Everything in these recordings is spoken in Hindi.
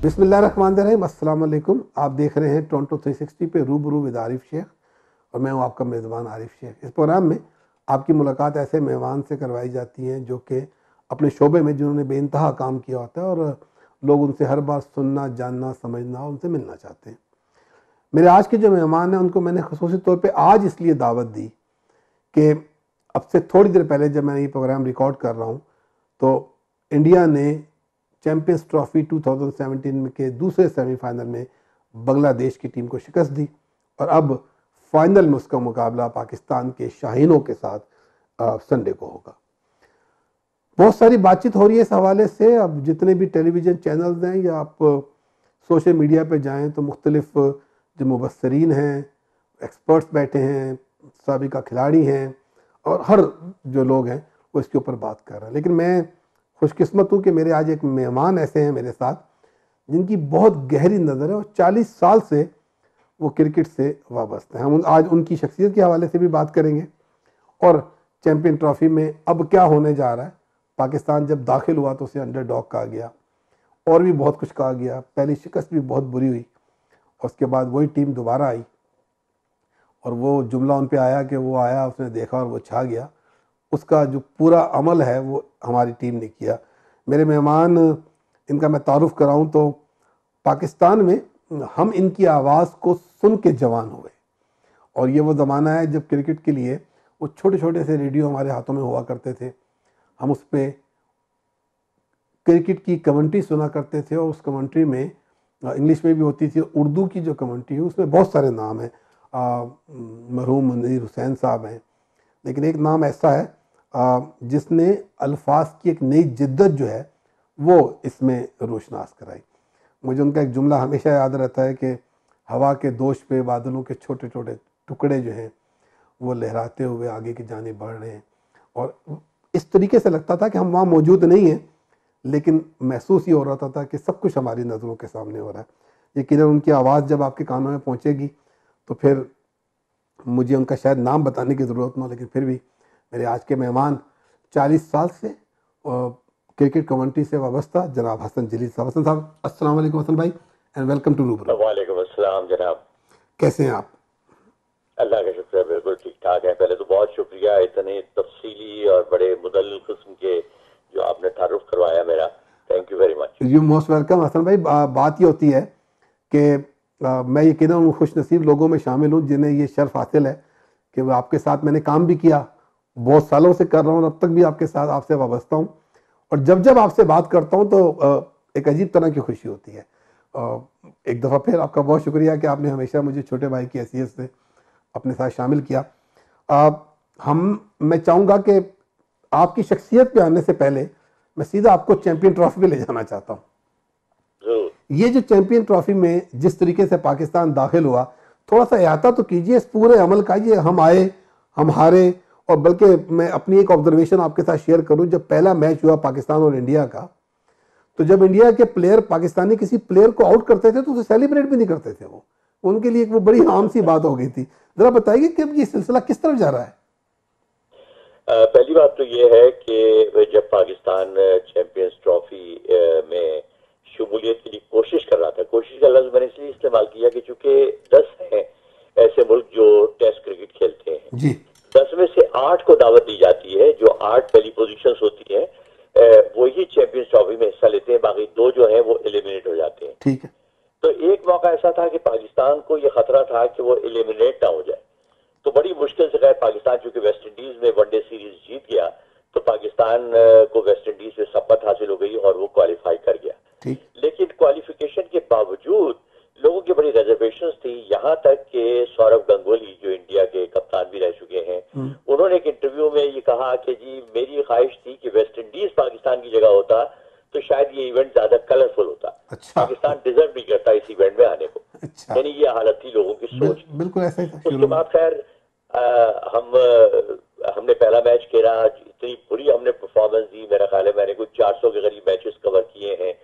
बिस्मिल्लाहिर्रहमानिर्रहीम, अस्सलाम वालेकुम। आप देख रहे हैं टोरंटो 360 पे रूबरू विद आरिफ शेख और मैं हूं आपका मेज़बान आरिफ शेख। इस प्रोग्राम में आपकी मुलाकात ऐसे मेहमान से करवाई जाती हैं जो कि अपने शोबे में जिन्होंने बेइंतहा काम किया होता है और लोग उनसे हर बात सुनना, जानना, समझना, उनसे मिलना चाहते हैं। मेरे आज के जो मेहमान हैं उनको मैंने ख़ुसूसी तौर पर आज इसलिए दावत दी कि अब से थोड़ी देर पहले जब मैं ये प्रोग्राम रिकॉर्ड कर रहा हूँ तो इंडिया ने चैम्पियंस ट्रॉफी 2017 के दूसरे सेमीफाइनल में बांग्लादेश की टीम को शिकस्त दी और अब फाइनल में उसका मुकाबला पाकिस्तान के शाहीनों के साथ संडे को होगा। बहुत सारी बातचीत हो रही है इस हवाले से। अब जितने भी टेलीविज़न चैनल्स हैं या आप सोशल मीडिया पे जाएं तो मुख्तलिफ जो मुबस्सरीन हैं, एक्सपर्ट्स बैठे हैं, साबिका खिलाड़ी हैं और हर जो लोग हैं वो इसके ऊपर बात कर रहे हैं। लेकिन मैं खुशकिस्मत हूँ कि मेरे आज एक मेहमान ऐसे हैं मेरे साथ जिनकी बहुत गहरी नज़र है और 40 साल से वो क्रिकेट से वाबस्ते हैं। हम आज उनकी शख्सियत के हवाले से भी बात करेंगे और चैम्पियन ट्रॉफी में अब क्या होने जा रहा है। पाकिस्तान जब दाखिल हुआ तो उसे अंडरडॉग कहा गया और भी बहुत कुछ कहा गया। पहली शिकस्त भी बहुत बुरी हुई और उसके बाद वही टीम दोबारा आई और वो जुमला उन पे आया कि वो आया, उसने देखा और वो छा गया। उसका जो पूरा अमल है वो हमारी टीम ने किया। मेरे मेहमान, इनका मैं तारुफ कराऊं तो पाकिस्तान में हम इनकी आवाज़ को सुन के जवान हुए और ये वो ज़माना है जब क्रिकेट के लिए वो छोटे छोटे से रेडियो हमारे हाथों में हुआ करते थे। हम उस पर क्रिकेट की कमेंट्री सुना करते थे और उस कमेंट्री में इंग्लिश में भी होती थी, उर्दू की जो कमेंट्री है उसमें बहुत सारे नाम हैं। मरहूम मुनीर हुसैन साहब हैं, लेकिन एक नाम ऐसा है जिसने अल्फाज की एक नई जिद्दत जो है वो इसमें रोशनास कराई। मुझे उनका एक जुमला हमेशा याद रहता है कि हवा के दोष पे बादलों के छोटे छोटे टुकड़े जो हैं वो लहराते हुए आगे की जानिब बढ़ रहे हैं। और इस तरीके से लगता था कि हम वहाँ मौजूद नहीं हैं, लेकिन महसूस ये हो रहा था कि सब कुछ हमारी नज़रों के सामने हो रहा है। यकीनन उनकी आवाज़ जब आपके कानों में पहुँचेगी तो फिर मुझे उनका शायद नाम बताने की ज़रूरत ना हो, लेकिन फिर भी मेरे आज के मेहमान 40 साल से क्रिकेट कमेंट्री से वाबस्ता जनाब हसन जलील साहब। हसन साहब, अस्सलाम वालेकुम हसन भाई एंड वेलकम टू रूबरू। वालेकुम अस्सलाम जनाब, कैसे हैं आप? अल्लाह का शुक्र है, बिल्कुल ठीक ठाक है। पहले तो बहुत शुक्रिया इतने तफसीली और बड़े मुदल्ल किस्म के जो आपने तारुफ करवाया मेरा, thank you very much. You most welcome Hasan भाई। बात ये होती है कि मैं यकीनन उन खुश नसीब लोगों में शामिल हूँ जिन्हें ये शर्फ हासिल है कि वो आपके साथ मैंने काम भी किया, बहुत सालों से कर रहा हूँ, अब तक भी आपके साथ आपसे वाबस्ता हूँ और जब जब आपसे बात करता हूँ तो एक अजीब तरह की खुशी होती है। एक दफ़ा फिर आपका बहुत शुक्रिया कि आपने हमेशा मुझे छोटे भाई की हैसियत से अपने साथ शामिल किया। मैं चाहूँगा कि आपकी शख्सियत पे आने से पहले मैं सीधा आपको चैम्पियन ट्रॉफी पे ले जाना चाहता हूँ। ये जो चैम्पियन ट्रॉफी में जिस तरीके से पाकिस्तान दाखिल हुआ, थोड़ा सा अहाता तो कीजिए इस पूरे अमल का। ये हम आए, हम हारे और बल्कि मैं अपनी एक ऑब्जर्वेशन आपके साथ शेयर करूं। जब पहला मैच हुआ पाकिस्तान और इंडिया का, तो जब इंडिया के प्लेयर पाकिस्तानी किसी प्लेयर को आउट करते थे तो उसे सेलिब्रेट भी नहीं करते थे। वो उनके लिए वो बड़ी आम सी बात हो गई थी। जरा बताइए कि अब ये सिलसिला किस तरफ जा रहा है? पहली बात तो ये है कि जब पाकिस्तान चैंपियंस ट्रॉफी में शमूलियत के लिए कोशिश कर रहा था, कोशिश का लफ्ज मैंने इसलिए इस्तेमाल किया कि चूंकि 10 हैं ऐसे मुल्क जो टेस्ट क्रिकेट खेलते हैं जी, 10 में से 8 को दावत दी जाती है। जो 8 पहली पोजीशंस होती हैं वही चैंपियंस ट्रॉफी में हिस्सा लेते हैं, बाकी 2 जो हैं वो एलिमिनेट हो जाते हैं। ठीक है। तो एक मौका ऐसा था कि पाकिस्तान को यह खतरा था कि वो एलिमिनेट ना हो जाए, तो बड़ी मुश्किल से खैर पाकिस्तान चूंकि वेस्ट इंडीज में वनडे सीरीज जीत गया तो पाकिस्तान को वेस्ट इंडीज से सबक हासिल हो गई और वो क्वालिफाई कर गया। लेकिन क्वालिफिकेशन के बावजूद लोगों की बड़ी रिजर्वेशंस थी, यहाँ तक कि सौरव गंगोली जो इंडिया के कप्तान भी रह चुके हैं, उन्होंने एक इंटरव्यू में ये कहा कि जी मेरी ख्वाहिश थी कि वेस्ट इंडीज पाकिस्तान की जगह होता तो शायद ये इवेंट ज्यादा कलरफुल होता। अच्छा। पाकिस्तान डिजर्व नहीं करता इस इवेंट में आने को। अच्छा। यानी ये हालत थी लोगों की सोच। बिल्कुल ऐसा ही था। उसके बाद खैर हमने पहला मैच खेला, इतनी बुरी हमने परफॉर्मेंस दी, मेरा ख्याल है मैंने कुछ 400 के करीब मैचेस कवर किए हैं,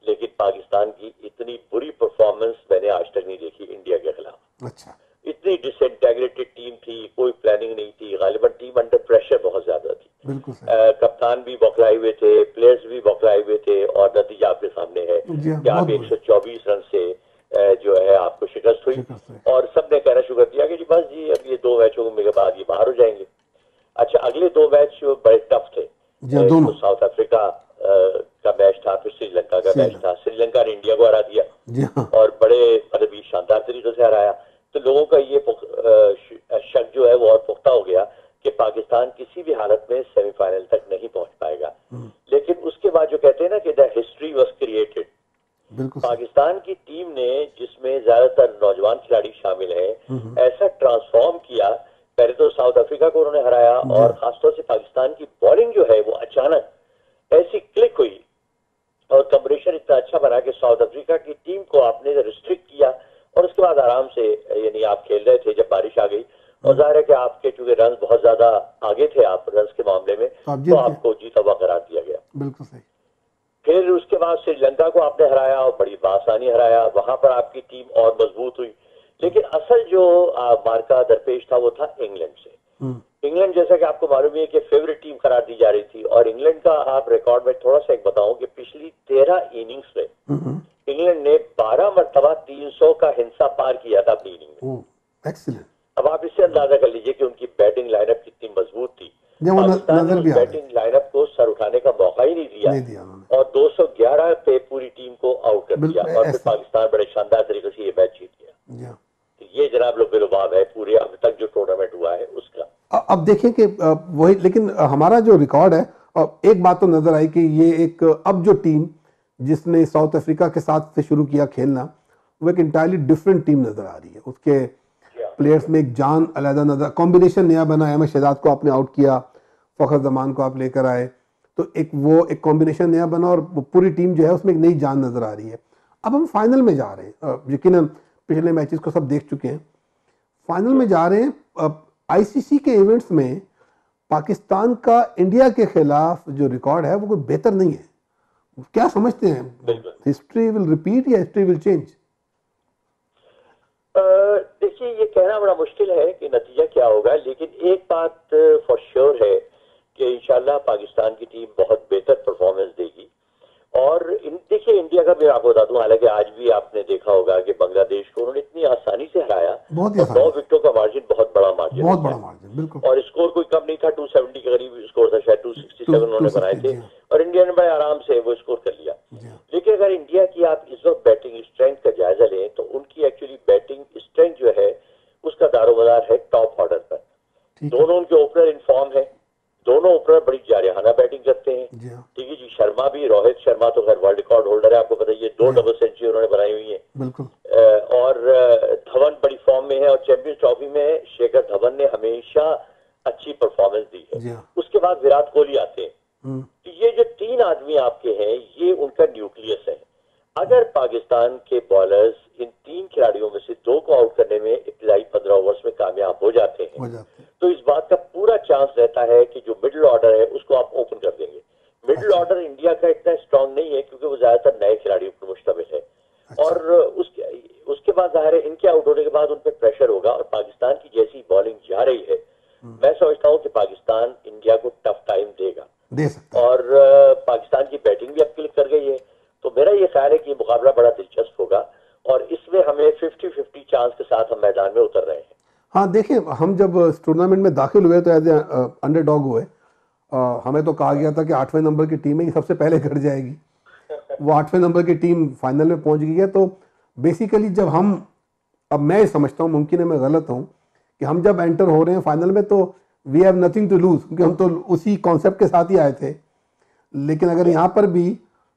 लेकिन पाकिस्तान की इतनी बुरी परफॉर्मेंस मैंने आज तक नहीं देखी इंडिया के खिलाफ। अच्छा। इतनी डिसइंटेग्रेटेड टीम थी, कोई प्लानिंग नहीं थी, गालिबन टीम अंडर प्रेशर बहुत ज्यादा थी। कप्तान भी बौखलाए हुए थे, प्लेयर्स भी बौखलाए हुए थे, और नतीजा आपके सामने है जी हाँ, कि आप बहुत बुरा 124 रन से जो है आपको शिकस्त हुई। शिकस्त हुई। और सबने कहना शुरू कर दिया कि जी बस जी अब ये 2 मैचों के बाद ये बाहर हो जाएंगे। अच्छा, अगले 2 मैच बड़े टफ थे। जी हाँ, एक दोनों। तो साउथ अफ्रीका का मैच था, फिर श्रीलंका का मैच था। श्रीलंका ने इंडिया को हरा दिया जी हाँ, और बड़े मतलब शानदार तरीके से हराया। तो लोगों का ये शक जो है वो और पुख्ता हो गया कि पाकिस्तान किसी भी हालत में सेमीफाइनल तक नहीं पहुंच पाएगा। लेकिन उसके बाद जो कहते हैं ना कि द हिस्ट्री वाज क्रिएटेड, बिल्कुल सही। पाकिस्तान की टीम ने, जिसमें ज्यादातर नौजवान खिलाड़ी शामिल हैं, ऐसा ट्रांसफॉर्म किया। पहले तो साउथ अफ्रीका को उन्होंने हराया, और खासतौर से पाकिस्तान की बॉलिंग जो है वो अचानक ऐसी क्लिक हुई और कॉम्बिनेशन इतना अच्छा बना कि साउथ अफ्रीका की टीम को आपने रिस्ट्रिक्ट किया, और उसके बाद आराम से, यानी आप खेल रहे थे जब बारिश आ गई, और जाहिर है कि आपके चूंकि रन बहुत ज्यादा आगे थे आप रन के मामले में, तो आपको जीता हुआ करार दिया गया। बिल्कुल सही। फिर उसके बाद श्रीलंका को आपने हराया और बड़ी आसानी हराया, वहां पर आपकी टीम और मजबूत हुई। लेकिन असल जो मार्का दरपेश था वो था इंग्लैंड से। इंग्लैंड, जैसा कि आपको मालूम है कि फेवरेट टीम करार दी जा रही थी, और इंग्लैंड का आप रिकॉर्ड में थोड़ा सा एक बताऊं कि पिछली 13 इनिंग्स में इंग्लैंड ने 12 मरतबा 300 का हिंसा पार किया था अपनी इनिंग में। एक्सीलेंट। अब आप इससे अंदाजा कर लीजिए कि उनकी बैटिंग लाइनअप कितनी मजबूत थी। पाकिस्तान ने उस बैटिंग लाइनअप को सर उठाने का मौका ही नहीं दिया, और 211 पे पूरी टीम को आउट कर दिया, और फिर पाकिस्तान बड़े शानदार तरीके से ये मैच जीत गया। तो ये जनाब लोग बेलुबाब है पूरे अब तक जो टूर्नामेंट हुआ है उसका। अब देखें कि वही, लेकिन हमारा जो रिकॉर्ड है, एक बात तो नजर आई कि ये एक अब जो टीम जिसने साउथ अफ्रीका के साथ से शुरू किया खेलना, वो एक इंटायरली डिफरेंट टीम नजर आ रही है। उसके प्लेयर्स में एक जान अलग नजर, कॉम्बिनेशन नया बना। अहमद शहजाद को आपने आउट किया, फखर जमान को आप लेकर आए, तो एक कॉम्बिनेशन नया बना, और पूरी टीम जो है उसमें एक नई जान नजर आ रही है। अब हम फाइनल में जा रहे हैं, यकीनन पिछले मैचेस को सब देख चुके हैं, फाइनल में जा रहे हैं। आईसीसी के इवेंट्स में पाकिस्तान का इंडिया के खिलाफ जो रिकॉर्ड है वो कोई बेहतर नहीं है। क्या समझते हैं, हिस्ट्री विल रिपीट या हिस्ट्री विल चेंज? देखिए, ये कहना बड़ा मुश्किल है कि नतीजा क्या होगा, लेकिन एक बात फॉर श्योर है कि इंशाल्लाह पाकिस्तान की टीम बहुत बेहतर परफॉर्मेंस देगी। और देखिए, इंडिया का मैं आपको बता दूं, हालांकि आज भी आपने देखा होगा कि बांग्लादेश को उन्होंने इतनी आसानी से हराया, और 9 विकेटों का मार्जिन, बहुत बड़ा मार्जिन, बिल्कुल। और स्कोर कोई कम नहीं था, 270 के करीब स्कोर था, शायद 267 उन्होंने बनाए थे, और इंडिया ने बड़े आराम से वो स्कोर कर लिया। लेकिन अगर इंडिया की आप इस वक्त बैटिंग स्ट्रेंथ का जायजा लें, तो उनकी एक्चुअली बैटिंग स्ट्रेंथ जो है उसका दारोमदार है टॉप ऑर्डर पर। दोनों उनके ओपनर इन फॉर्म है, दोनों ओपनर बड़ी जारहाना बैटिंग करते हैं। ठीक है जी, शर्मा भी, रोहित शर्मा तो खैर वर्ल्ड रिकॉर्ड होल्डर है, आपको पता है, ये 2 डबल सेंचुरी उन्होंने बनाई हुई है। बिल्कुल। और धवन बड़ी फॉर्म में है, और चैंपियंस ट्रॉफी में शेखर धवन ने हमेशा अच्छी परफॉर्मेंस दी है। उसके बाद विराट कोहली आते हैं। तो ये जो 3 आदमी आपके हैं, ये उनका न्यूक्लियस है। अगर पाकिस्तान के बॉलर्स इन 3 खिलाड़ियों में से 2 को आउट करने में इब्तदाई 15 ओवर्स में कामयाब हो जाते हैं, तो इस बात का पूरा चांस रहता है कि जो मिडिल ऑर्डर है उसको आप ओपन कर देंगे। मिडिल ऑर्डर इंडिया का इतना स्ट्रांग नहीं है, क्योंकि वो ज्यादातर नए खिलाड़ियों पर मुश्तमिल है। और उसके बाद जाहिर है इनके आउट होने के बाद उन पर प्रेशर होगा, और पाकिस्तान की जैसी बॉलिंग जा रही है, मैं समझता हूँ कि पाकिस्तान इंडिया को टफ टाइम देगा, दे सकता है। और पाकिस्तान की बैटिंग भी अब क्लिक कर गई है। तो मेरा ये ख्याल है कि ये मुकाबला बड़ा दिलचस्प होगा, और इसमें हमें 50-50 चांस के साथ हम मैदान में उतर रहे हैं। हाँ, देखिए, हम जब इस टूर्नामेंट में दाखिल हुए तो एज ए अंडरडॉग हुए। हमें तो कहा गया था कि 8वें नंबर की टीम है, ये सबसे पहले घर जाएगी। वो 8वें नंबर की टीम फाइनल में पहुंच गई है। तो बेसिकली जब हम, अब मैं समझता हूँ, मुमकिन है मैं गलत हूँ, कि हम जब एंटर हो रहे हैं फाइनल में तो we have nothing to lose, क्योंकि हम तो उसी कॉन्सेप्ट के साथ ही आए थे। लेकिन अगर यहाँ पर भी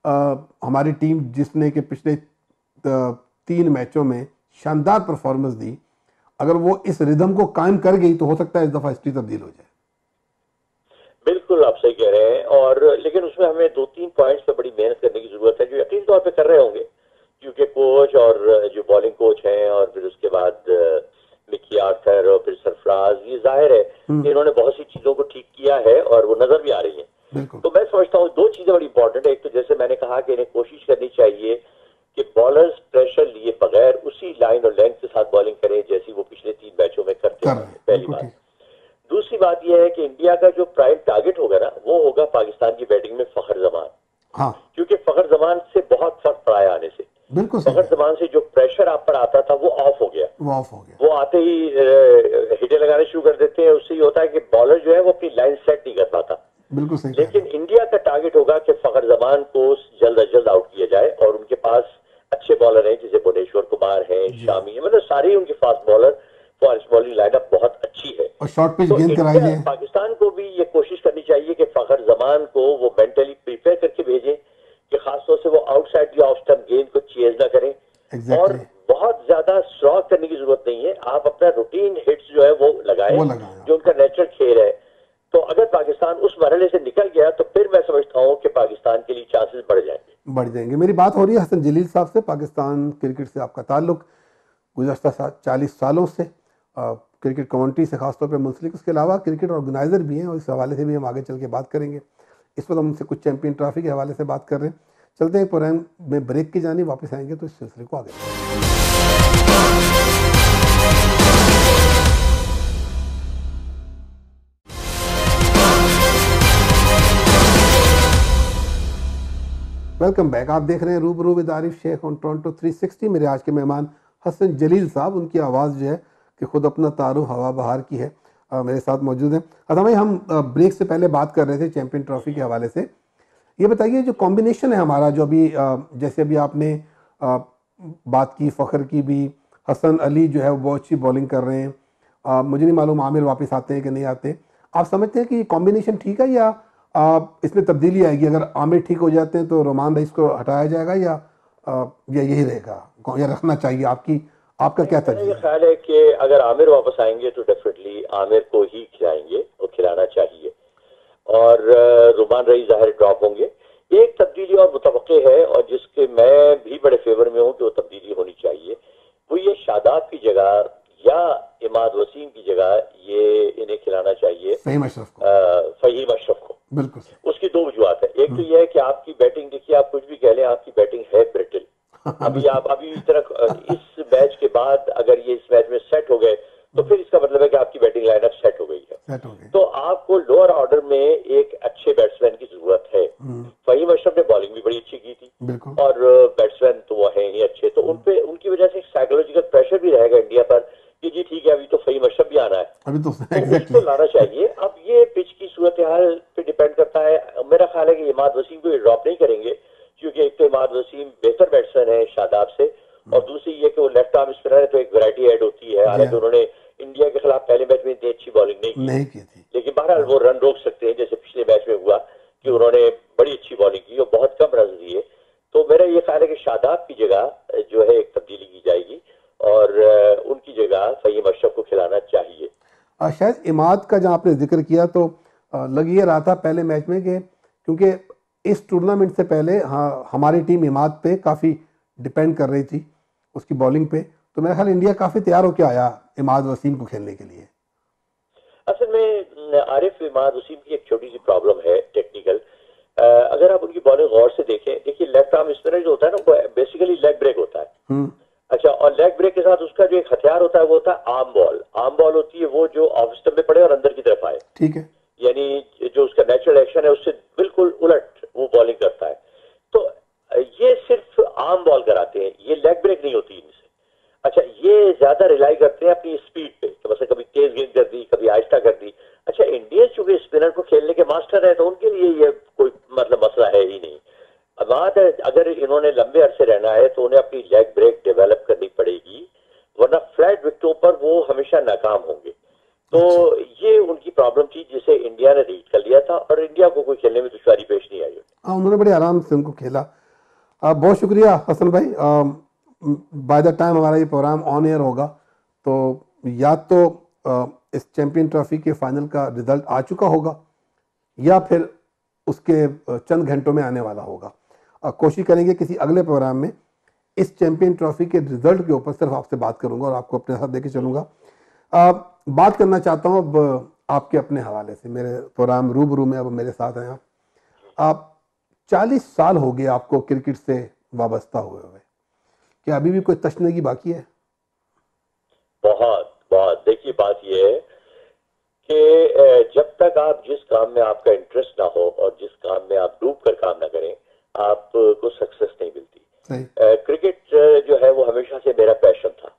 हमारी टीम, जिसने कि पिछले 3 मैचों में शानदार परफॉर्मेंस दी, अगर वो इस रिदम को कायम कर गई तो हो सकता है इस दफा हिस्ट्री तब्दील हो जाए। बिल्कुल आप सही कह रहे हैं, और लेकिन उसमें हमें 2-3 पॉइंट्स पे बड़ी मेहनत करने की जरूरत है, जो यकीन तौर पे कर रहे होंगे, क्योंकि कोच और जो बॉलिंग कोच हैं, और फिर उसके बाद मिकी आर्थर और फिर सरफराज, ये जाहिर है कि इन्होंने बहुत सी चीजों को ठीक किया है, और वो नजर भी आ रही है। तो मैं समझता हूँ 2 चीजें बड़ी इंपॉर्टेंट है। एक तो जैसे मैंने कहा कि इन्हें कोशिश करनी चाहिए कि बॉलर्स प्रेशर लिए बगैर उसी लाइन और लेंथ के साथ बॉलिंग करें जैसी वो पिछले 3 मैचों में करते हैं, पहली बात। दूसरी बात यह है कि इंडिया का जो प्राइम टारगेट होगा ना, वो होगा हाँ क्योंकि फखर जमान से बहुत फर्क पड़ा है आने से। बिल्कुल फखर सही, जमान से जो प्रेशर आप पर आता था वो ऑफ हो गया। वो ऑफ हो गया। वो आते ही हिटें लगाने शुरू कर देते हैं, उससे ये होता है कि बॉलर जो है वो अपनी लाइन सेट नहीं कर पाता। बिल्कुल सही कह रहे लेकिन हैं। इंडिया का टारगेट होगा कि फखर जमान को जल्द अज जल्द आउट किया जाए, और उनके पास अच्छे बॉलर हैं जैसे भुवनेश्वर कुमार है, जी, शामी है, मतलब सारे उनके fast bowler, fast bowling lineup बहुत अच्छी है। और शॉर्ट पिच तो गेंद इंडिया कराइए। पाकिस्तान को भी ये कोशिश करनी चाहिए कि फखर जमान को वो मेंटली प्रिपेयर करके भेजें कि खासतौर से वो आउटसाइड दी ऑफ स्टंप गेंद को चेज ना करें। और एग्जैक्टली, बहुत ज्यादा स्ट्रॉक करने की जरूरत नहीं है, आप अपना रूटीन हिट्स जो है वो लगाएं, वो लगाया। जो उनका नेचुरल खेल है। तो अगर पाकिस्तान उस मरहले से निकल गया तो फिर मैं समझता हूं कि पाकिस्तान के लिए चांसेस बढ़ जाएंगे। बढ़ जाएंगे। मेरी बात हो रही है हसन जलील साहब से। पाकिस्तान क्रिकेट से आपका ताल्लुक गुज़श्ता 40 सालों से क्रिकेट कमेंट्री से खासतौर पर मुंसलिक, उसके अलावा क्रिकेट ऑर्गेनाइज़र भी हैं, और इस हवाले से भी हम आगे चल के बात करेंगे। इस वक्त हम उनसे कुछ चैंपियन ट्रॉफी के हवाले से बात कर रहे हैं। चलते हैं प्रोग्राम में ब्रेक की जानी, वापस आएंगे तो इस सिलसिले को आगे वेलकम बैक। आप देख रहे हैं रूबरू with Arif Sheikh on Toronto 360। मेरे आज के मेहमान हसन जलील साहब, उनकी आवाज़ जो है कि खुद अपना तारुफ हवा बहार की है, मेरे साथ मौजूद हैं। अच्छा भाई, हम ब्रेक से पहले बात कर रहे थे चैंपियन ट्रॉफी के हवाले से। ये बताइए जो कॉम्बिनेशन है हमारा, जो अभी जैसे अभी आपने बात की फ़खर की भी, हसन अली जो है वो बहुत अच्छी बॉलिंग कर रहे हैं। मुझे नहीं मालूम आमिर वापस आते हैं कि नहीं आते। आप समझते हैं कि कॉम्बिनेशन ठीक है, या इसमें तब्दीली आएगी? अगर आमिर ठीक हो जाते हैं तो रोमान रईस को हटाया जाएगा, या यही रहेगा, या रखना चाहिए? आपका क्या मेरा ये तजवीज़ है? ख्याल है कि अगर आमिर वापस आएंगे तो डेफिनेटली आमिर को ही खिलाएंगे और खिलाना चाहिए, और रुमान रईस जाहिर ड्रॉप होंगे। एक तब्दीली और मुतवक्के है, और जिसके मैं भी बड़े फेवर में हूं कि वो तब्दीली होनी चाहिए, वो ये शादाब की जगह या इमाद वसीम की जगह ये इन्हें खिलाना चाहिए फ़हीम अशरफ को। फहीम अशरफ को। बिल्कुल सही। उसकी दो वजूहत है। एक तो यह है कि आपकी बैटिंग, देखिए आप कुछ भी कह लें, आपकी बैटिंग है ब्रिटल। बिल्कुल अभी इस तरह इस मैच के बाद अगर ये इस मैच में सेट हो गए तो फिर इसका मतलब है कि आपकी बैटिंग लाइनअप सेट हो गई है। सेट हो गए। तो आपको लोअर ऑर्डर में एक अच्छे बैट्समैन की जरूरत है। फहीम अशरफ ने बॉलिंग भी बड़ी अच्छी की थी, बिल्कुल। और बैट्समैन तो वो है ही अच्छे, तो उन पे उनकी वजह से साइकोलॉजिकल प्रेशर भी रहेगा इंडिया पर कि जी ठीक है अभी तो फहीम अशरफ भी आना है, अभी तो तो एग्जैक्टली उसको लाना चाहिए। अब ये पिच की सूरत हाल पे डिपेंड करता है। मेरा ख्याल है कि इमाद वसीम को ड्रॉप नहीं करेंगे, क्योंकि एक तो इमाद वसीम बेहतर बैट्समैन है शादाब से, और दूसरी ये कि वो लेफ्ट आर्म स्पिनर है तो एक वैरायटी ऐड होती है। हालांकि उन्होंने इंडिया के खिलाफ पहले मैच में इतनी अच्छी बॉलिंग नहीं की थी, लेकिन बहरहाल वो रन रोक सकते हैं, जैसे पिछले मैच में हुआ कि उन्होंने बड़ी अच्छी बॉलिंग की और बहुत कम रन दिए। तो मेरा ये ख्याल है कि शादाब की जगह जो है एक तब्दीली की जाएगी, और उनकी जगह फहीम अशरफ को खिलाना चाहिए। शायद इमाद का जहाँ आपने जिक्र किया तो लग ये रहा था पहले मैच में कि क्योंकि इस टूर्नामेंट से पहले हाँ हमारी टीम इमाद पे काफ़ी डिपेंड कर रही थी, उसकी बॉलिंग पे, तो मेरा ख्याल इंडिया काफ़ी तैयार होकर आया इमाद वसीम को खेलने के लिए। असल में आरिफ, इमाद वसीम की एक छोटी सी प्रॉब्लम है टेक्निकल। अगर आप उनकी बॉलिंग गौर से देखें, देखिए लेफ्ट आर्म स्पिनर जो होता है ना वो बेसिकली लेग ब्रेक होता है। अच्छा, और लेग ब्रेक के साथ उसका जो एक हथियार होता है वो होता है आर्म बॉल। आर्म बॉल होती है वो जो ऑफ स्टंप में पड़े और अंदर की तरफ आए, ठीक है, यानी जो उसका नेचुरल एक्शन है उससे बिल्कुल उलट वो बॉलिंग करता है। तो ये सिर्फ आर्म बॉल कराते हैं, ये लेग ब्रेक नहीं होती इनसे। अच्छा, ये ज्यादा रिलाई करते हैं अपनी स्पीड पे, तो मतलब कभी तेज गेंद कर दी, कभी आहिस्ता कर दी। अच्छा, इंडियंस चूंकि स्पिनर को खेलने के मास्टर है तो उनके लिए ये कोई मतलब मसला है ही नहीं। बात है अगर इन्होंने लंबे अरसे रहना है तो उन्हें अपनी लेग ब्रेक डेवलप करनी पड़ेगी, वरना फ्लैट विकेटों पर वो हमेशा नाकाम होंगे। तो ये उनकी प्रॉब्लम थी जिसे इंडिया ने रीड कर लिया था, और इंडिया को कोई खेलने में दुश्वारी पेश नहीं आई। हाँ उन्होंने बड़े आराम से उनको खेला। बहुत शुक्रिया हसन भाई। बाय द टाइम हमारा ये प्रोग्राम ऑन एयर होगा तो या तो इस चैंपियन ट्रॉफी के फाइनल का रिजल्ट आ चुका होगा, या फिर उसके चंद घंटों में आने वाला होगा। कोशिश करेंगे किसी अगले प्रोग्राम में इस चैंपियन ट्रॉफी के रिजल्ट के ऊपर सिर्फ आपसे बात करूंगा और आपको अपने साथ लेके चलूंगा। बात करना चाहता हूं अब आपके अपने हवाले से। मेरे प्रोग्राम रूबरू में अब मेरे साथ हैं आप 40 साल हो गए आपको क्रिकेट से वाबस्ता हुए हुए, क्या अभी भी कोई तशनगी बाकी है? बहुत बहुत। देखिए बात यह है कि जब तक आप जिस काम में आपका इंटरेस्ट ना हो और जिस काम में आप डूब कर काम ना करें, आपको सक्सेस नहीं मिलती। सही। क्रिकेट जो है वो हमेशा से मेरा पैशन था।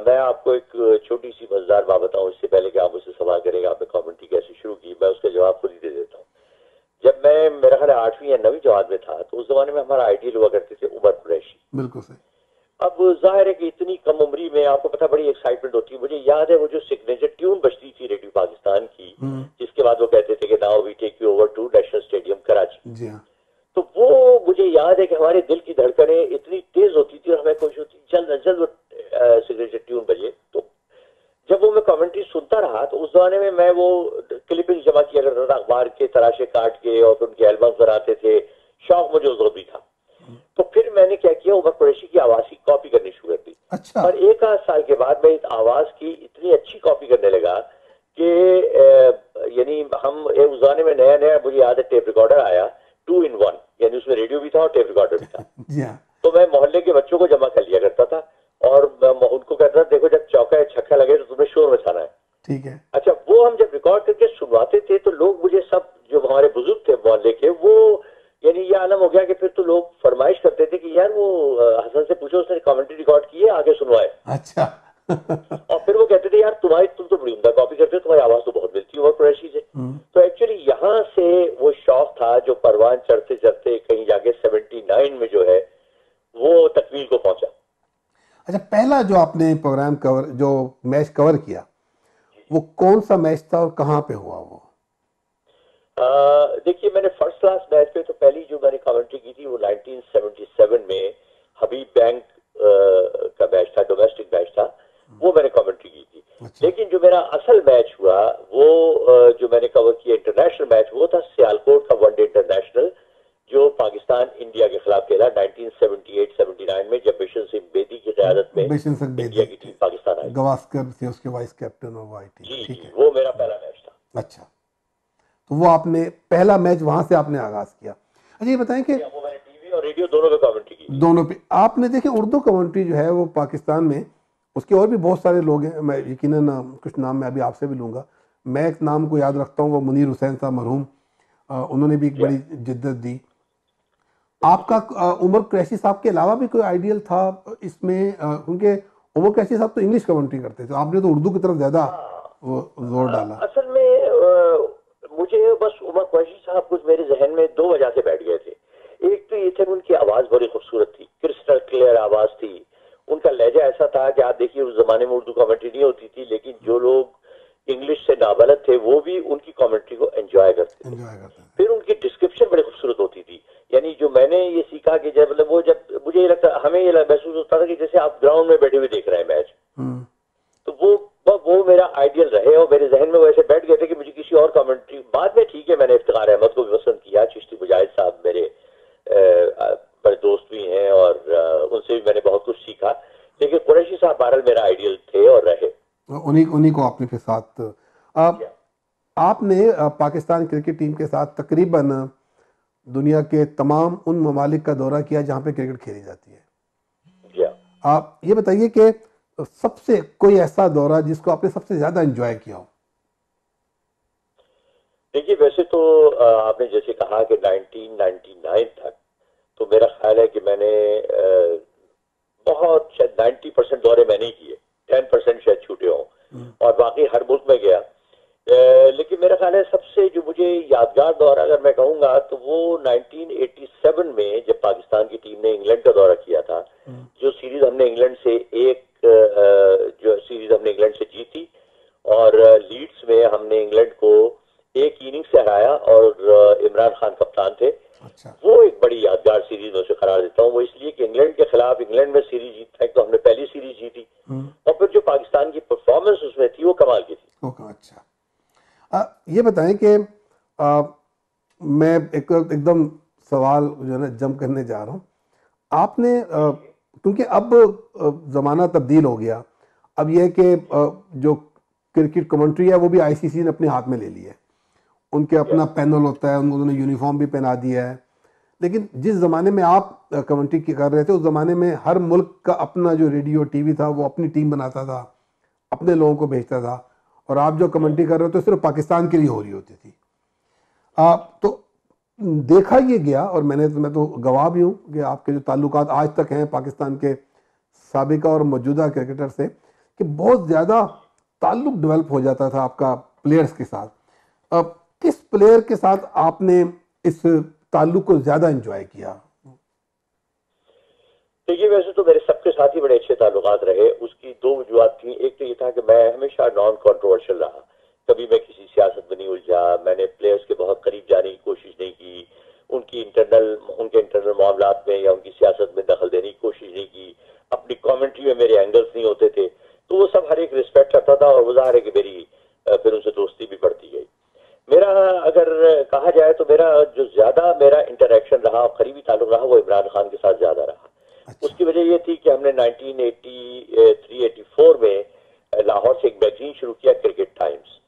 मैं आपको एक छोटी सी मजेदार बात बताऊं इससे पहले कि आप मुझसे सवाल करेंगे आपने कमेंट्री कैसे शुरू की, मैं उसका जवाब खुद ही दे देता हूँ। जब मैं मेरा ख्याल 8वीं या 9वीं जमात में था तो उस जमाने में हमारा आइडियल हुआ करते थे उमर कुरैशी। बिल्कुल सही। अब जाहिर है कि इतनी कम उम्री में आपको पता बड़ी एक्साइटमेंट होती है। मुझे याद है वो जो सिग्नेचर ट्यून बजती थी रेडियो पाकिस्तान की, जिसके बाद वो कहते थे कि now we take you over to national stadium Karachi. जी हाँ। तो वो मुझे याद है कि हमारे दिल की धड़कनें इतनी तेज होती थी और हमें कोशिश होती जल्द अज जल्द वो सिग्नेचर ट्यून बजे। तो जब वो मैं कमेंट्री सुनता रहा तो उस जमाने में मैं वो क्लिपिंग जमा किया करता था अखबार के तराशे काट के और फिर उनके एल्बम बनाते थे। शौक मुझे उस भी था। तो फिर मैंने क्या किया, उमर कुरैशी की आवाज की कॉपी करनी शुरू कर दी। अच्छा। और एक आध साल के बाद मैं इस आवाज की इतनी अच्छी कॉपी करने लगा कि यानी हम उस जमाने में नया नया मुझे याद है टेप रिकॉर्डर आया 2 in 1, यानी उसमें रेडियो भी था और टेप रिकॉर्डर भी था। जी हाँ। तो मैं मोहल्ले के बच्चों को जमा कर लिया करता था और उनको कहता था देखो जब चौका या छक्का लगे तो तुम्हें शोर मचाना है। ठीक है। अच्छा, वो हम जब रिकॉर्ड करके सुनवाते थे तो लोग मुझे सब जो हमारे बुजुर्ग थे मोहल्ले के, वो यानी ये आलम हो गया कि फिर तो लोग फरमाइश करते थे कि यार वो हसन से पूछो उसने कमेंट्री रिकॉर्ड की है आगे सुनवाए। अच्छा। और फिर वो कहते थे यार तुम तो बड़ी उम्दा कॉपी करते हो, तुम्हारी आवाज तो बहुत मिलती है उमर कुरैशी से। तो एक्चुअली यहाँ से वो शौक था जो परवान चढ़ते चढ़ते कहीं जाके 79 में जो है वो तकमील को पहुंचा। अच्छा, पहला जो आपने प्रोग्राम कवर जो मैच कवर किया वो कौन सा मैच था और कहाँ पे हुआ वो? देखिए मैंने फर्स्ट क्लास मैच पे तो पहली जो मैंने कमेंट्री की थी वो 1977 में हबीब बैंक का मैच था, डोमेस्टिक मैच था, वो मैंने कमेंट्री की थी। अच्छा। लेकिन जो मेरा असल मैच हुआ वो जो मैंने कवर किया इंटरनेशनल मैच वो था सियालकोट का वनडे इंटरनेशनल जो पाकिस्तान इंडिया के खिलाफ खेला 1978-79 में जब बिशन सिंह बेदी की क़यादत में बिशन सिंह बेदी इंडिया की टीम पाकिस्तान आई। गवास्कर थे उसके वाइस कैप्टन और वो आई थी। जी ठीक जी, है। वो मेरा पहला मैच था। अच्छा, तो वो आपने पहला मैच वहां से आपने आगाज किया। अच्छा, ये बताएं कि वो मैंने टीवी और रेडियो दोनों पे कमेंट्री की। दोनों पे आपने देखे उर्दू कमेंट्री जो है वो पाकिस्तान में उसके और भी बहुत सारे लोग हैं, मैं यकीनन कुछ नाम मैं अभी आपसे भी लूँगा। मैं एक नाम को याद रखता हूँ, वो मुनीर हुसैन साहब मरहूम, उन्होंने भी एक बड़ी जिद्दत दी। आपका उमर कुरैशी साहब के अलावा भी कोई आइडियल था इसमें? क्योंकि उमर कुरैशी साहब तो इंग्लिश कमेंट्री करते थे, आपने तो उर्दू की तरफ ज़्यादा वो जोर डाला। असल में मुझे बस उमर कुरैशी साहब कुछ मेरे जहन में दो वजह से बैठ गए थे। एक तो ये थे उनकी आवाज बड़ी खूबसूरत थी, क्रिस्टल क्लियर आवाज थी। उनका लहजा ऐसा था कि आप देखिए उस जमाने में उर्दू कमेंट्री नहीं होती थी, लेकिन जो लोग इंग्लिश से नाबलद थे वो भी उनकी कमेंट्री को एंजॉय करते थे। फिर उनकी डिस्क्रिप्शन बड़ी खूबसूरत होती थी। यानी जो मैंने ये सीखा कि जब मतलब वो जब मुझे ये लगता हमें ये महसूस होता था कि जैसे आप ग्राउंड में बैठे हुए देख रहे हैं मैच। तो वो मेरा आइडियल रहे और मेरे जहन में वैसे बैठ गए थे कि मुझे किसी और कमेंट्री बाद में, ठीक है मैंने इफ्तिखार अहमद को भी पसंद किया, चिश्ती मुजाहिद साहब मेरे बड़े दोस्त भी हैं और उनसे भी मैंने बहुत कुछ सीखा, लेकिन कुरैशी साहब बहरहाल मेरा आइडियल थे और रहे। उन्हीं को आपने फिर साथ आपने पाकिस्तान क्रिकेट टीम के साथ तकरीबन दुनिया के तमाम उन ममालिक का दौरा किया जहाँ पे क्रिकेट खेली जाती है। आप ये बताइए कि सबसे कोई ऐसा दौरा जिसको आपने सबसे ज्यादा एंजॉय किया हो? देखिए वैसे तो आपने जैसे कहा कि 1999 तक तो मेरा ख्याल है कि मैंने बहुत शायद 90% दौरे मैंने ही किए, 10% शायद छूटे हों और बाकी हर मुल्क में गया। लेकिन मेरा ख्याल है सबसे जो मुझे यादगार दौरा अगर मैं कहूँगा तो वो 1987 में जब पाकिस्तान की टीम ने इंग्लैंड का दौरा किया था। जो सीरीज हमने इंग्लैंड से जीती और लीड्स में हमने इंग्लैंड को एक इनिंग से हराया और इमरान खान कप्तान थे। अच्छा। वो एक बड़ी यादगार सीरीज में उसे करार देता हूँ। वो इसलिए कि इंग्लैंड के खिलाफ इंग्लैंड में सीरीज जीता है तो हमने पहली सीरीज जीती और फिर जो पाकिस्तान की परफॉर्मेंस उसमें थी वो कमाल की थी। अच्छा, ये बताएं कि मैं एकदम सवाल जो है ना जंप करने जा रहा हूँ। आपने क्योंकि अब ज़माना तब्दील हो गया, अब यह कि जो क्रिकेट कमेंट्री है वो भी आईसीसी ने अपने हाथ में ले ली है, उनके अपना पैनल होता है, उन्होंने यूनिफॉर्म भी पहना दिया है। लेकिन जिस ज़माने में आप कमेंट्री कर रहे थे उस ज़माने में हर मुल्क का अपना जो रेडियो टीवी था वो अपनी टीम बनाता था, अपने लोगों को भेजता था, और आप जो कमेंट्री कर रहे हो तो सिर्फ पाकिस्तान के लिए हो रही होती थी। तो देखा ये गया, और मैं तो गवाह भी हूँ कि आपके जो ताल्लुकात आज तक हैं पाकिस्तान के साबिका और मौजूदा क्रिकेटर से, कि बहुत ज़्यादा ताल्लुक डेवलप हो जाता था आपका प्लेयर्स के साथ। अब किस प्लेयर के साथ आपने इस ताल्लुक को ज़्यादा एंजॉय किया? देखिए, वैसे तो मेरे सबके साथ ही बड़े अच्छे ताल्लुकात रहे। उसकी दो वजूहत थी। एक तो ये था कि मैं हमेशा नॉन कंट्रोवर्शियल रहा, कभी मैं किसी सियासत में नहीं उलझा, मैंने प्लेयर्स के बहुत करीब जाने की कोशिश नहीं की, उनके इंटरनल मामलात में या उनकी सियासत में दखल देने की कोशिश नहीं की, अपनी कमेंट्री में मेरे एंगल्स नहीं होते थे, तो वो सब हर एक रिस्पेक्ट करता था और वो ज़ाहिर है कि मेरी फिर उनसे दोस्ती भी बढ़ती गई। मेरा अगर कहा जाए तो मेरा इंटरेक्शन रहा और करीबी ताल्लुक रहा वो इमरान खान के साथ ज्यादा रहा। अच्छा। उसकी वजह ये थी कि हमने 1983-84 में लाहौर से एक मैगजीन शुरू किया, क्रिकेट टाइम्स,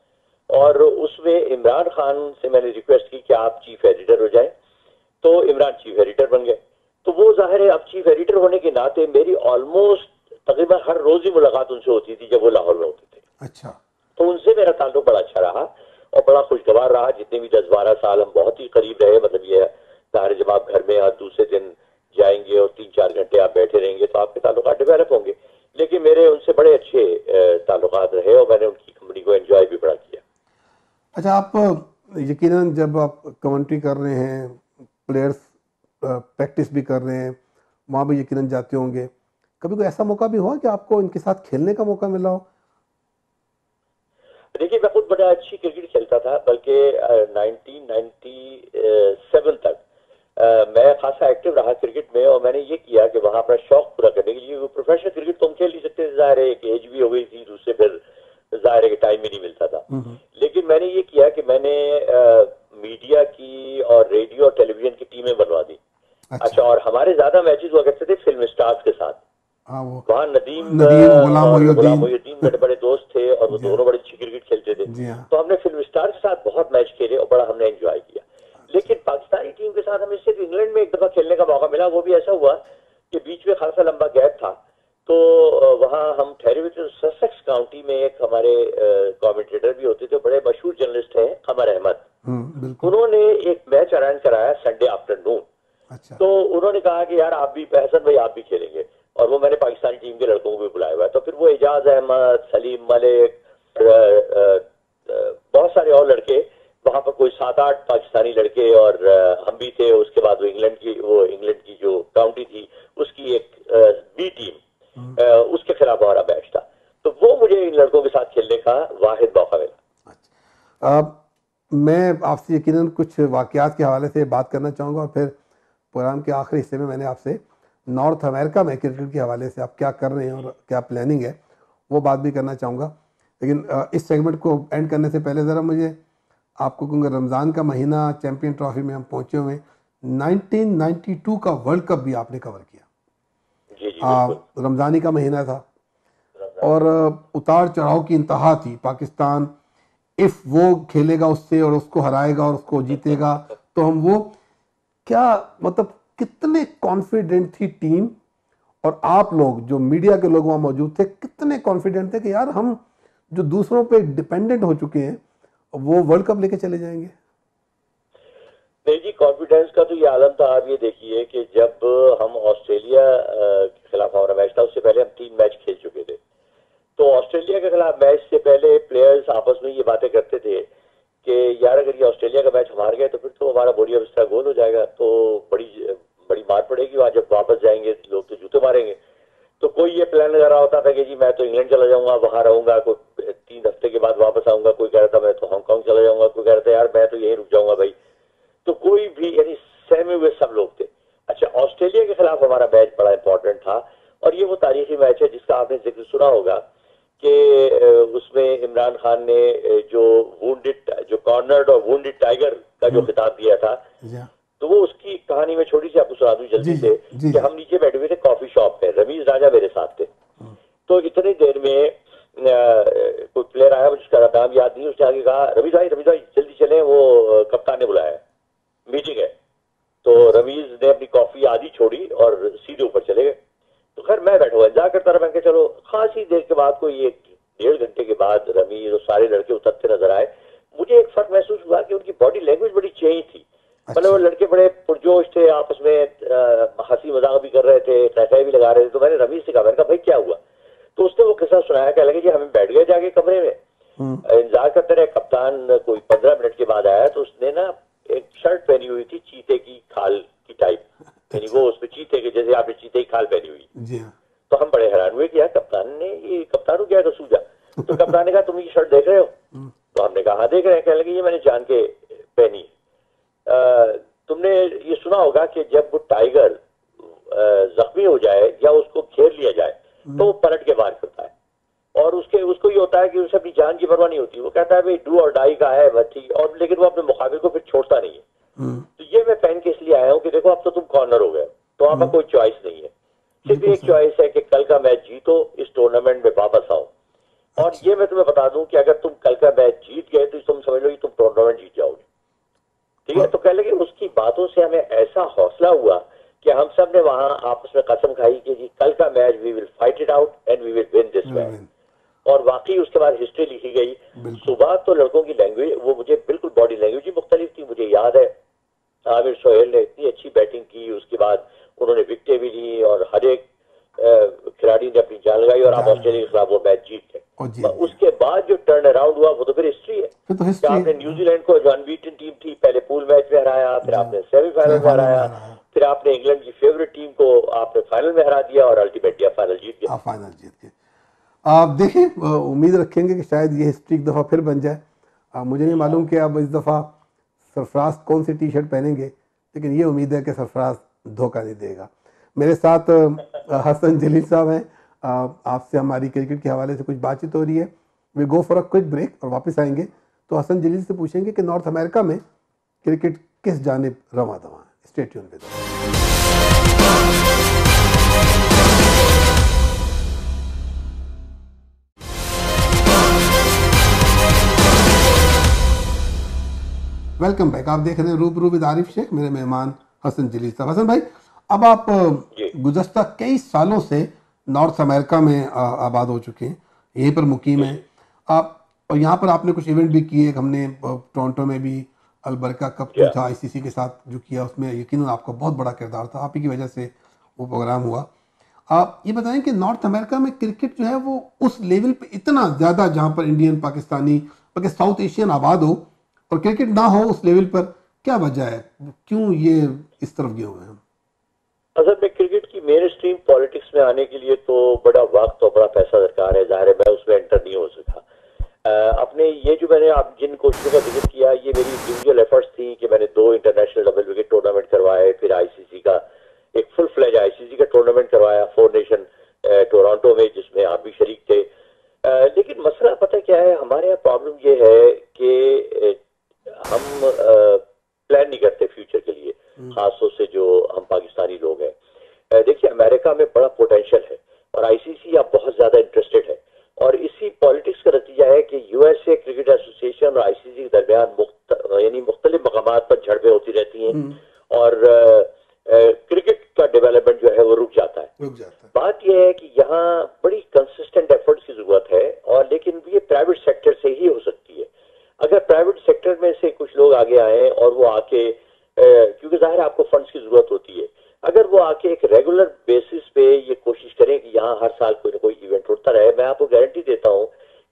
और उसमें इमरान खान से मैंने रिक्वेस्ट की कि आप चीफ एडिटर हो जाएं, तो इमरान चीफ एडिटर बन गए। तो वो जाहिर है अब चीफ एडिटर होने के नाते मेरी ऑलमोस्ट तकरीबन हर रोज ही मुलाकात उनसे होती थी जब वो लाहौर में होते थे। अच्छा। तो उनसे मेरा ताल्लुक बड़ा अच्छा रहा और बड़ा खुशगवार रहा। जितने भी 10-12 साल हम बहुत ही करीब रहे। मतलब ये ज़ाहिर जब आप घर में और दूसरे दिन जाएंगे और 3-4 घंटे आप बैठे रहेंगे तो आपके ताल्लुकात डेवलप होंगे। लेकिन मेरे उनसे बड़े अच्छे ताल्लुकात रहे और मैंने उनकी कंपनी को एंजॉय भी बड़ा किया। अच्छा, आप यकीनन जब आप कमेंट्री कर रहे हैं, प्लेयर्स प्रैक्टिस भी कर रहे हैं, वहाँ भी यकीनन जाते होंगे, कभी कोई ऐसा मौका भी हुआ कि आपको इनके साथ खेलने का मौका मिला हो? देखिए, मैं खुद बड़ा अच्छी क्रिकेट खेलता था, बल्कि 1997 तक मैं खासा एक्टिव रहा क्रिकेट में। और मैंने ये किया कि वहाँ अपना शौक पूरा करने के लिए, प्रोफेशनल क्रिकेट तो हम खेल नहीं सकते, ज़ाहिर है एक एज भी हो गई थी, दूसरे फिर ज़ाहिर है कि टाइम भी नहीं मिलता था। लेकिन मैंने ये किया कि मैंने मीडिया की और रेडियो और टेलीविजन की टीमें बनवा दी। अच्छा, और हमारे ज्यादा मैचेस हुआ करते थे फिल्म स्टार्स के साथ। वहाँ नदीम गुलाम और गुलाम मोहिउद्दीन मोहिउद्दीन मेरे बड़े दोस्त थे और वो दोनों बड़े अच्छी क्रिकेट खेलते थे। तो हमने फिल्म स्टार के साथ बहुत मैच खेले और बड़ा हमने एंजॉय किया। लेकिन पाकिस्तानी टीम के साथ हमें सिर्फ इंग्लैंड में एक दफा खेलने का मौका मिला। वो भी ऐसा हुआ कि बीच में खासा लंबा गैप था, तो वहाँ हम ठहरे हुए थे। ससेक्स काउंटी में एक हमारे कमेंटेटर भी होते थे, बड़े मशहूर जर्नलिस्ट हैं, कमर अहमद। उन्होंने एक मैच अरेंज कराया संडे आफ्टरनून। अच्छा। तो उन्होंने कहा कि यार आप भी, हसन भाई आप भी खेलेंगे, और वो मैंने पाकिस्तानी टीम के लड़कों को भी बुलाया हुआ है। तो फिर वो एजाज अहमद, सलीम मलिक, बहुत सारे और लड़के, वहां पर कोई 7-8 पाकिस्तानी लड़के और हम भी थे। उसके बाद वो इंग्लैंड की जो काउंटी थी उसकी एक बी टीम, उसके खिलाफ हमारा मैच था। तो वो मुझे इन लड़कों के साथ खेलने का वाहिद मौका मिला। मैं आपसे यकीनन कुछ वाकयात के हवाले से बात करना चाहूँगा, और फिर प्रोग्राम के आखिरी हिस्से में मैंने आपसे नॉर्थ अमेरिका में क्रिकेट के हवाले से आप क्या कर रहे हैं और क्या प्लानिंग है वो बात भी करना चाहूँगा। लेकिन इस सेगमेंट को एंड करने से पहले ज़रा मुझे आपको कहूँगा, रमज़ान का महीना, चैम्पियन ट्रॉफी में हम पहुँचे हुए, 1992 का वर्ल्ड कप भी आपने कवर किया। जी जी, रमज़ानी का महीना था और उतार चढ़ाव की इंतहा थी। पाकिस्तान इफ़ वो खेलेगा उससे और उसको हराएगा और उसको जीतेगा तो हम वो, क्या मतलब कितने कॉन्फिडेंट थी टीम, और आप लोग जो मीडिया के लोग वहाँ मौजूद थे कितने कॉन्फिडेंट थे कि यार हम जो दूसरों पे डिपेंडेंट हो चुके हैं वो वर्ल्ड कप लेके चले जाएंगे? नहीं जी, कॉन्फिडेंस का तो ये आलम था। आप ये देखिए कि जब हम ऑस्ट्रेलिया के खिलाफ हमारा मैच था, उससे पहले हम 3 मैच खेल चुके थे। तो ऑस्ट्रेलिया के खिलाफ मैच से पहले प्लेयर्स आपस में ये बातें करते थे कि यार अगर ये ऑस्ट्रेलिया का मैच हार गए तो फिर तो हमारा बोरिया बिस्तरा गोल हो जाएगा, तो बड़ी मार पड़ेगी वहां, जब वापस जाएंगे लोग तो जूते मारेंगे। तो कोई ये प्लान लगा रहा होता था कि जी मैं तो इंग्लैंड चला जाऊंगा, वहां रहूंगा, कोई 3 हफ्ते के बाद वापस आऊंगा, कोई कह रहा था मैं तो हांगकांग चला जाऊंगा, कोई कह रहा था यार मैं तो यहीं रुक जाऊंगा भाई। तो कोई भी, यानी सहमे हुए सब लोग थे। अच्छा, ऑस्ट्रेलिया के खिलाफ हमारा मैच बड़ा इंपॉर्टेंट था और ये वो तारीखी मैच है जिसका आपने जिक्र सुना होगा कि उसमें इमरान खान ने जो कॉर्नर्ड और वुंडेड टाइगर का जो खिताब दिया था, तो वो उसकी कहानी में छोटी सी आपको सुना दूं जल्दी से कि हम नीचे बैठे हुए थे कॉफी शॉप पे, रमीज राजा मेरे साथ थे। तो इतनी देर में कोई प्लेयर आया, जिसका नाम याद नहीं, उसने आगे कहा रमीज भाई जल्दी चले, वो कप्तान ने बुलाया, मीटिंग है। तो रमीज ने अपनी कॉफी आधी छोड़ी और सीधे ऊपर चले गए। तो खैर मैं बैठा हुआ इंतजार करता रहा। मैं चलो, खासी देर के बाद, कोई 1-1.5 घंटे के बाद रमीज और सारे लड़के उतरते नजर आए। मुझे एक फर्क महसूस हुआ कि उनकी बॉडी लैंग्वेज बड़ी चेंज थी। मतलब वो अच्छा। लड़के बड़े पुरजोश थे, आपस में हंसी मजाक भी कर रहे थे, टहकाई भी लगा रहे थे। तो मैंने रमीज से कहा, मैंने कहा भाई क्या हुआ? तो उसने वो किस्सा सुनाया, कह लगे जी हमें बैठ गए जाके कमरे में, इंतजार करते रहे। कप्तान कोई 15 मिनट के बाद आया, तो उसने ना एक शर्ट पहनी हुई थी चीते की खाल की टाइप, यानी अच्छा। वो उसमें चीते के जैसे आपने चीते की खाल पहनी हुई। जी हाँ। तो हम बड़े हैरान हुए कि यार कप्तान ने, ये कप्तान को क्या कसूर? तो कप्तान ने कहा तुम ये शर्ट देख रहे हो? तो हमने कहा हाँ देख रहे हैं। कहने लगे ये मैंने जान के पहनी है। तुमने ये सुना होगा कि जब वो टाइगर जख्मी हो जाए या उसको घेर लिया जाए तो वो पलट के वार करता है, और उसके उसको ये होता है कि उसे अपनी जान की परवाह नहीं होती। वो कहता है भाई डू और डाई का है बस ठीक, और लेकिन वो अपने मुकाबिल को फिर छोड़ता नहीं है। तो ये मैं पहन के इसलिए आया हूँ कि देखो अब तो तुम कॉर्नर हो गए, तो वहां पर कोई चॉइस नहीं है, सिर्फ बिल्कुल एक सही। चॉइस है कि कल का मैच जीतो, इस टूर्नामेंट में वापस आओ। और अच्छा। ये मैं तुम्हें बता दूं कि अगर तुम कल का मैच जीत गए तो तुम समझ लो कि तुम टूर्नामेंट जीत जाओगे। ठीक है, और तो कह लगे उसकी बातों से हमें ऐसा हौसला हुआ कि हम सब ने वहां आपस में कसम खाई कि जी कल का match we will fight it out and we will win this match. Win. और वाकई उसके बाद हिस्ट्री लिखी गई। बिल्कुल। सुबह तो लड़कों की लैंग्वेज, वो मुझे बिल्कुल बॉडी लैंग्वेज ही मुख्तलिफ थी। मुझे याद है आमिर सोहेल ने इतनी अच्छी बैटिंग की, उसके बाद उन्होंने विकेटें भी ली और हर एक खिलाड़ी ने अपनी जान लगाई और आप जान ऑस्ट्रेलिया के खिलाफ वो मैच जीत गए। और जीत गए। उसके बाद जो टर्न अराउंड हुआ वो तो फिर हिस्ट्री है फिर तो कि हिस्ट्री आपने है। न्यूजीलैंड को, जो अनबीटन टीम थी, पहले पूल मैच में हराया, फिर जी। आपने सेमीफाइनल में सेमीफाइनल में हराया, हराया। फिर आपने इंग्लैंड की फेवरेट टीम को आपने फाइनल में हरा दिया और अल्टीमेटली आप फाइनल जीत गए। आप फाइनल जीत गए। आप देखें, उम्मीद रखेंगे कि शायद ये हिस्ट्री एक दफ़ा फिर बन जाए। मुझे नहीं मालूम कि अब इस दफ़ा सरफराज कौन सी टी शर्ट पहनेंगे, लेकिन ये उम्मीद है कि सरफराज धोखा नहीं देगा। मेरे साथ हसन जलील साहब हैं। आपसे हमारी क्रिकेट के हवाले से कुछ बातचीत हो रही है। We go for a quick break और वापस आएंगे तो हसन जलील से पूछेंगे कि नॉर्थ अमेरिका में क्रिकेट किस जानिब रवां दवां है। Stay tune with us. Welcome back. आप देख रहे हैं रूबरू विद आरिफ शेख, मेरे मेहमान हसन जलील साहब। हसन भाई, अब आप जी गुज़श्ता कई सालों से नॉर्थ अमेरिका में आबाद हो चुके हैं, यहीं पर मुकीम जी हैं जी आप। और यहाँ पर आपने कुछ इवेंट भी किए। हमने टोरंटो में भी अलबरका कप जो क्या था आईसीसी के साथ जो किया, उसमें यकीनन आपका बहुत बड़ा किरदार था, आप ही की वजह से वो प्रोग्राम हुआ। आप ये बताएं कि नॉर्थ अमेरिका में क्रिकेट जो है वो उस लेवल पे इतना ज़्यादा, जहाँ पर इंडियन, पाकिस्तानी, बल्कि साउथ एशियन आबाद हो और क्रिकेट ना हो उस लेवल पर, क्या वजह है? क्यों ये इस तरफ गए हुए हैं? असल में क्रिकेट की मेन स्ट्रीम पॉलिटिक्स में आने के लिए तो बड़ा वक्त और बड़ा पैसा दरकार है। जाहिर है मैं उसमें एंटर नहीं हो सका। अपने ये जो मैंने आप जिन कोचिंग का जिक्र किया, ये मेरी इंडिविजुअल एफर्ट्स थी कि मैंने 2 इंटरनेशनल डबल विकेट टूर्नामेंट करवाए, फिर आईसीसी का एक फुल फ्लेज आईसीसी का टूर्नामेंट करवाया, 4 नेशन टोरंटो में, जिसमें आप भी शरीक थे। लेकिन मसला पता क्या है, हमारे यहाँ प्रॉब्लम ये है कि हम प्लान नहीं करते फ्यूचर के लिए, खासतौर से जो हम पाकिस्तानी लोग हैं। देखिए अमेरिका में बड़ा पोटेंशियल है और आईसीसी अब बहुत ज्यादा इंटरेस्टेड है, और इसी पॉलिटिक्स का नतीजा है कि यूएसए क्रिकेट एसोसिएशन और आईसीसी के दरमियान यानी मुख्तलिफ मकामात पर झड़पें होती रहती हैं और क्रिकेट का डेवलपमेंट जो है वो रुक जाता है। रुक जाता है। बात यह है कि यहाँ बड़ी कंसिस्टेंट एफर्ट्स की जरूरत है, और लेकिन ये प्राइवेट सेक्टर से ही हो सकती है। अगर प्राइवेट सेक्टर में से कुछ लोग आगे आए और वो आके क्योंकि जाहिर है आपको फंड्स की जरूरत होती है, अगर वो आके एक रेगुलर बेसिस पे ये कोशिश करें कि यहाँ हर साल कोई ना कोई इवेंट होता रहे, मैं आपको गारंटी देता हूँ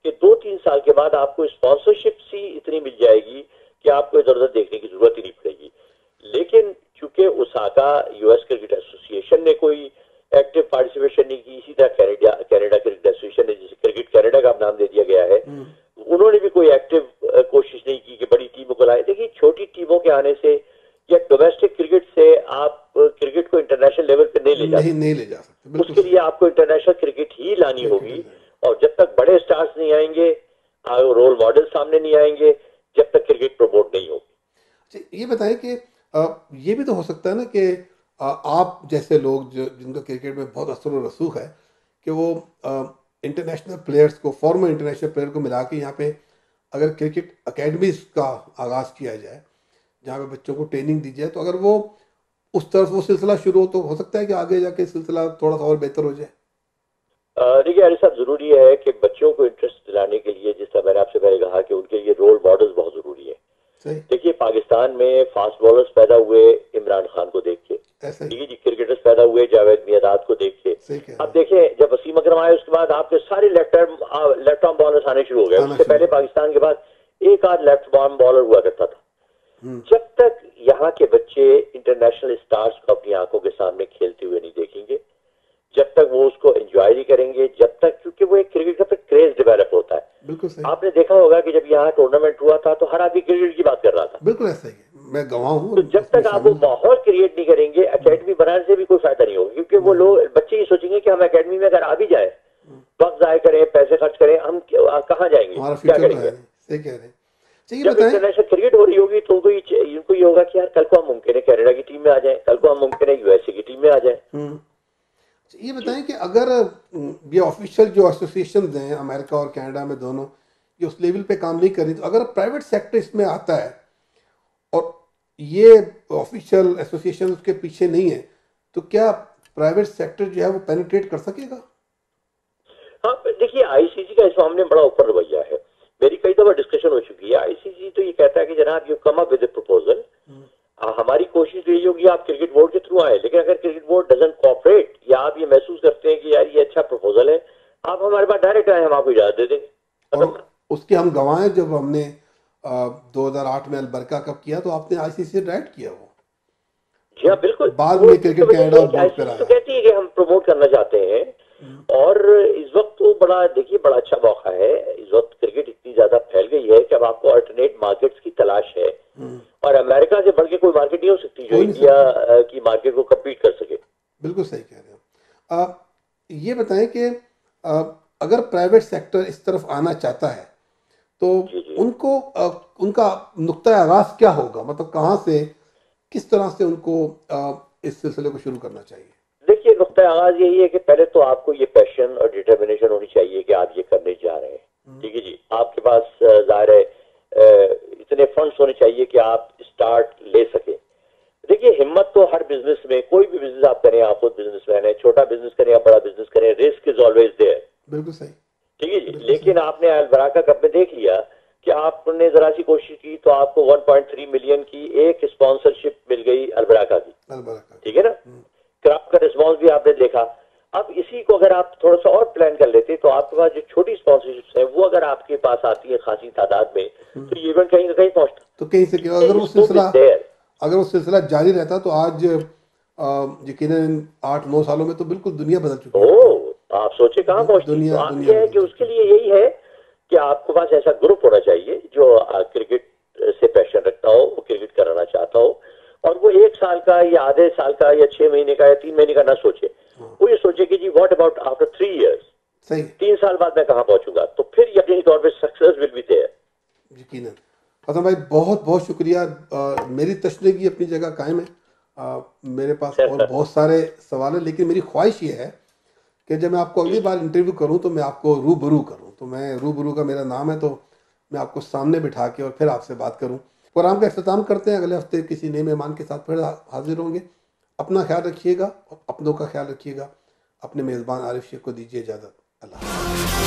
कि 2-3 साल के बाद आपको स्पॉन्सरशिप सी इतनी मिल जाएगी कि आपको इधर उधर देखने की जरूरत ही नहीं पड़ेगी। लेकिन चूंकि ओसाका यूएस क्रिकेट एसोसिएशन ने कोई एक्टिव पार्टिसिपेशन नहीं की, इसी तरह कनाडा क्रिकेट एसोसिएशन ने, जिसे क्रिकेट कनाडा का नाम दे दिया गया है, उन्होंने भी कोई एक्टिव कोशिश नहीं की कि बड़ी टीमों को लाए। देखिए छोटी टीमों के आने से या डोमेस्टिक क्रिकेट से आप क्रिकेट को इंटरनेशनल लेवल पे नहीं ले जा सकते। नहीं ले जा सकते, बिल्कुल उसके सही। लिए आपको इंटरनेशनल क्रिकेट ही लानी होगी, और जब तक बड़े स्टार्स नहीं आएंगे, रोल मॉडल सामने नहीं आएंगे, जब तक क्रिकेट प्रमोट नहीं होगी। अच्छा, ये बताएं कि ये भी तो हो सकता है ना कि आप जैसे लोग जो जिनका क्रिकेट में बहुत असर और रसूख है, कि वो इंटरनेशनल प्लेयर्स को, फॉर्मर इंटरनेशनल प्लेयर को मिला के यहाँ पे अगर क्रिकेट अकेडमीज का आगाज़ किया जाए, जहाँ पे बच्चों को ट्रेनिंग दी जाए, तो अगर वो उस तरफ वो सिलसिला शुरू हो तो हो सकता है कि आगे जाके सिलसिला थोड़ा सा और बेहतर हो जाए। देखिए अली साहब, जरूरी है कि बच्चों को इंटरेस्ट दिलाने के लिए, जिस तरह मैंने आपसे पहले कहा कि उनके लिए रोल मॉडल्स बहुत जरूरी है। सही, देखिए पाकिस्तान में फास्ट बॉलर्स पैदा हुए इमरान खान को देख के, ऐसा ठीक ही, है जी, क्रिकेटर्स पैदा हुए जावेद मियांदाद को देख के। सही कह रहे अब हैं, देखें जब वसीम अकरम आए उसके बाद आपके सारे लेफ्ट आर्म बॉलर्स आने शुरू हो गए। आना उससे शुरू पहले हो गया। पाकिस्तान के पास एक आध लेफ्ट आर्म बॉलर हुआ करता था। हम्म, जब तक यहाँ के बच्चे इंटरनेशनल स्टार्स को अपनी आंखों के सामने खेलते हुए नहीं देखेंगे, जब तक वो उसको एंजॉय नहीं करेंगे, जब तक, क्योंकि वो एक क्रिकेट का क्रेज डेवलप होता है। बिल्कुल सही, आपने देखा होगा कि जब यहाँ टूर्नामेंट हुआ था तो हर आदमी क्रिकेट की बात कर रहा था। बिल्कुल ऐसा ही है। मैं गवाह हूँ तो और जब उसमें तक आप वो शामिल हूँ। माहौल क्रिएट नहीं करेंगे, एकेडमी बनाने से भी कोई फायदा नहीं होगा, क्योंकि वो लोग बच्चे ये सोचेंगे कि हम एकेडमी में अगर आ भी जाए, वक्त जाया करें, पैसे खर्च करें, हम कहाँ जाएंगे, हमारा क्या फ्यूचर तो करेंगे। है नहीं, सही कह रहे हैं। चलिए जब बताएं, इंटरनेशनल क्रिकेट हो रही होगी तो इनको ये होगा कि यार कल को हम मुमकिन है कनाडा की टीम में आ जाए, कल को हम मुमकिन है यूएसए की टीम में आ जाए। ये बताएं कि अगर ये ऑफिशियल जो एसोसिएशन हैं अमेरिका और कनाडा में दोनों, ये उस लेवल पे काम नहीं कर रही, तो अगर प्राइवेट सेक्टर इसमें आता है और ये ऑफिशियल एसोसिएशन उसके पीछे नहीं है, तो क्या प्राइवेट सेक्टर जो है वो पेनिट्रेट कर सकेगा? हाँ देखिए आईसीसी का इस मामले में बड़ा ऊपर रवैया है। मेरी कई दफा डिस्कशन हो चुकी है। आईसीसी तो ये कहता है कि जनाब you come up with proposal, हमारी कोशिश यही होगी आप क्रिकेट बोर्ड के थ्रू आए, लेकिन अगर क्रिकेट बोर्ड डजंट कोऑपरेट या आप ये महसूस करते हैं कि यार ये अच्छा प्रपोजल है, आप हमारे पास डायरेक्ट आए, हम आपको इजाजत दे देंगे। और उसके हम गवाह हैं, जब हमने 2008 में अलबरका कप किया तो आपने आईसीसी से डायरेक्ट किया वो, जी हाँ बिल्कुल। बाद में क्रिकेट कनाडा बोर्ड पर आईसीसी आया। तो कहती है कि हम प्रमोट करना चाहते हैं, और इस वक्त तो बड़ा देखिए बड़ा अच्छा मौका है। इस वक्त क्रिकेट इतनी ज्यादा फैल गई है कि अब आपको अल्टरनेट मार्केट्स की तलाश है, और अमेरिका से बढ़ के कोई मार्केट नहीं हो सकती जो हो नहीं इंडिया की मार्केट को कम्पीट कर सके। बिल्कुल सही कह रहे हो। ये बताएं कि अगर प्राइवेट सेक्टर इस तरफ आना चाहता है तो जी जी। उनको उनका नुक्ता आगाज क्या होगा, मतलब कहाँ से, किस तरह से उनको इस सिलसिले को शुरू करना चाहिए? देखिए नुक्ता आगाज यही है कि पहले तो आपको ये पैशन और डिटर्मिनेशन होनी चाहिए कि आप ये करने जा रहे हैं, ठीक है जी। आपके पास जाहिर है इतने फंड्स होने चाहिए कि आप स्टार्ट ले सके। देखिए हिम्मत तो हर बिजनेस में, कोई भी बिजनेस आप करें, आप खुद बिजनेसमैन है, छोटा बिजनेस करें या बड़ा बिजनेस करें, रिस्क इज ऑलवेज देयर, बिल्कुल सही, ठीक है जी। लेकिन आपने अलबराका कप में देख लिया कि आपने जरा सी कोशिश की तो आपको 1.3 मिलियन की एक स्पॉन्सरशिप मिल गई अलबराका की, अलबरका। ठीक है ना। क्राउड का रिस्पॉन्स भी आपने देखा। अब इसी को अगर आप थोड़ा सा और प्लान कर लेते तो आपके पास जो छोटी स्पॉन्सरशिप्स हैं वो अगर आपके पास आती है खासी तादाद में, तो ये इवेंट कहीं ना कहीं पहुंचता। तो कहीं से क्या, अगर वो सिलसिला जारी रहता तो आज यकीनन 8-9 सालों में तो बिल्कुल दुनिया बदल चुकी है। ओ आप सोचे कहाँ पहुंचती। तो आप ये है कि उसके लिए यही है कि आपके पास ऐसा ग्रुप होना चाहिए जो क्रिकेट से पैशन रखता हो, वो क्रिकेट कराना चाहता हो, और वो 1 साल का या आधे साल का या 6 महीने का या 3 महीने का ना सोचे। वो ये सोचे कि जी व्हाट अबाउट आफ्टर 3 इयर्स, सही, 3 साल बाद मैं कहाँ पहुंचूंगा, तो फिर यकीनी तौर पे सक्सेस विल बी देयर। यकीनन। हसन भाई बहुत बहुत शुक्रिया। मेरी तशनीगी अपनी जगह कायम है। मेरे पास और बहुत सारे सवाल हैं, लेकिन मेरी ख्वाहिश ये है कि जब मैं आपको अगली बार इंटरव्यू करूं तो मैं आपको रूबरू करूं। तो मैं रूबरू का मेरा नाम है, तो मैं आपको सामने बिठा के और फिर आपसे बात करूं। प्रोग्राम का अख्ताम करते हैं, अगले हफ्ते किसी नए मेहमान के साथ फिर हाजिर होंगे। अपना ख्याल रखिएगा और अपनों का ख्याल रखिएगा। अपने मेज़बान आरिफ शेख को दीजिए इजाज़त। अल्लाह।